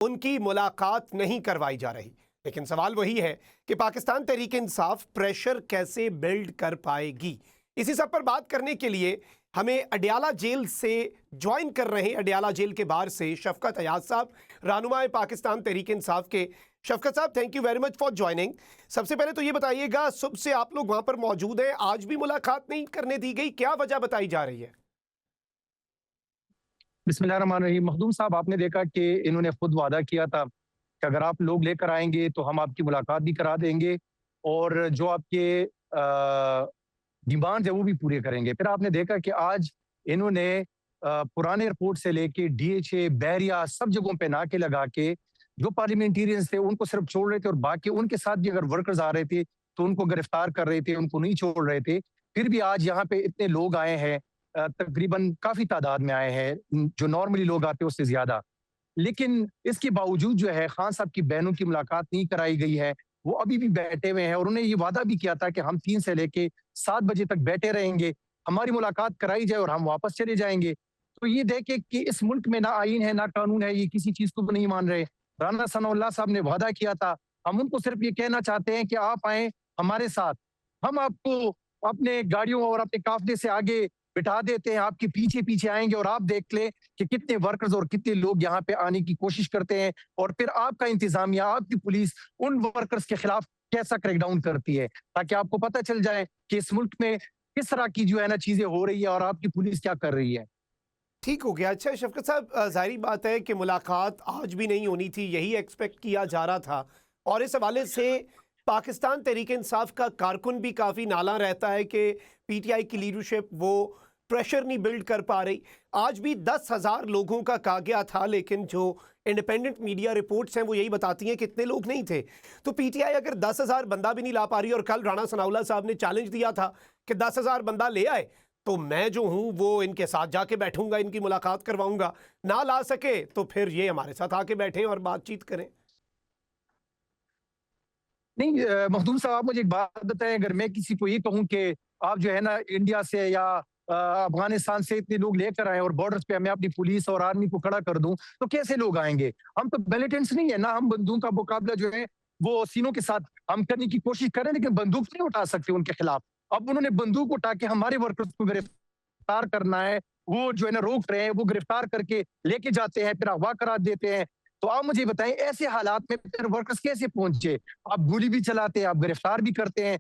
उनकी मुलाकात नहीं करवाई जा रही। लेकिन सवाल वही है कि पाकिस्तान तहरीक इंसाफ प्रेशर कैसे बिल्ड कर पाएगी। इसी सब पर बात करने के लिए हमें अडियाला जेल से ज्वाइन कर रहे हैं, अडियाला जेल के बाहर से शफकत अयाज साहब, रहनुमाए पाकिस्तान तहरीक इंसाफ के। शफकत साहब, thank you very much for joining. सबसे पहले तो ये बताइएगा, सुबह से आप लोग वहां पर मौजूद हैं, आज भी मुलाकात नहीं करने दी गई, क्या वजह बताई जा रही है? बिस्मिल्लाहिर्रहमानिर्रहीम। मखदूम साहब, आपने देखा कि इन्होंने खुद वादा किया था कि अगर आप लोग लेकर आएंगे तो हम आपकी मुलाकात भी करा देंगे और जो आपके डिमांड्स है वो भी पूरे करेंगे। फिर आपने देखा कि आज इन्होंने पुराने एयरपोर्ट से लेके डीएचए, बहरिया, सब जगहों पे नाके लगा के जो पार्लियामेंटेरियंस थे उनको सिर्फ छोड़ रहे थे और बाकी उनके साथ भी अगर वर्कर्स आ रहे थे तो उनको गिरफ्तार कर रहे थे, उनको नहीं छोड़ रहे थे। फिर भी आज यहाँ पे इतने लोग आए हैं, तकरीबन काफी तादाद में आए हैं, जो नॉर्मली लोग आते हैं उससे ज्यादा। लेकिन इसके बावजूद जो है खान साहब की बहनों की मुलाकात नहीं कराई गई है। वो अभी भी बैठे हुए हैं और उन्होंने ये वादा भी किया था कि हम 3 से लेके 7 बजे तक बैठे रहेंगे, हमारी मुलाकात कराई जाए और हम वापस चले जाएंगे। तो ये देखे कि इस मुल्क में ना आईन है ना कानून है, ये किसी चीज को भी नहीं मान रहे। राना सनाउल्लाह साहब ने वादा किया था, हम उनको सिर्फ ये कहना चाहते हैं कि आप आए हमारे साथ, हम आपको अपने गाड़ियों और अपने काफले से आगे बिठा देते हैं, आपके पीछे पीछे आएंगे और आप देख ले कि कितने वर्कर्स और कितने लोग यहाँ पे आने की कोशिश करते हैं और फिर आपका इंतजामिया, आपकी पुलिस उन वर्कर्स के खिलाफ कैसा क्रैकडाउन करती है, ताकि आपको पता चल जाए कि इस मुल्क में किस तरह की जो है ना चीजें हो रही है और आपकी पुलिस क्या कर रही है। ठीक हो गया। अच्छा शफकत साहब, ज़ाहिरी बात है कि मुलाकात आज भी नहीं होनी थी, यही एक्सपेक्ट किया जा रहा था। और इस हवाले से पाकिस्तान तहरीक इंसाफ का कारकुन भी काफ़ी नाला रहता है कि पीटीआई की लीडरशिप वो प्रेशर नहीं बिल्ड कर पा रही। आज भी 10,000 लोगों का कहा गया था, लेकिन जो इंडिपेंडेंट मीडिया रिपोर्ट्स हैं वो यही बताती हैं कि इतने लोग नहीं थे। तो पीटीआई अगर 10,000 बंदा भी नहीं ला पा रही, और कल राणा सनाउल्लाह साहब ने चैलेंज दिया था कि 10,000 बंदा ले आए तो मैं जो हूं वो इनके साथ जाके बैठूंगा, इनकी मुलाकात करवाऊंगा, ना ला सके तो फिर ये हमारे साथ आके बैठें और बातचीत करें। नहीं, मखदूम साहब, आप मुझे एक बात बताएं, अगर मैं किसी को ये कहूं कि आप जो है ना इंडिया से या अफगानिस्तान से इतने लोग लेकर आए और बॉर्डर्स पे मैं अपनी पुलिस और आर्मी को खड़ा कर दूं, तो कैसे लोग आएंगे? हम तो मिलिटेंट्स नहीं है ना, हम बंदूक का मुकाबला जो है वो सीनों के साथ हम करने की कोशिश करें, लेकिन बंदूक नहीं उठा सकते उनके खिलाफ। अब उन्होंने बंदूक उठा के हमारे वर्कर्स को गिरफ्तार करना है, वो जो है ना रोक रहे हैं, वो गिरफ्तार करके लेके जाते हैं, फिर अगवा करा देते हैं। तो आप मुझे बताएं, ऐसे हालात में फिर वर्कर्स कैसे पहुंचे? आप गोली भी चलाते हैं, आप गिरफ्तार भी करते हैं,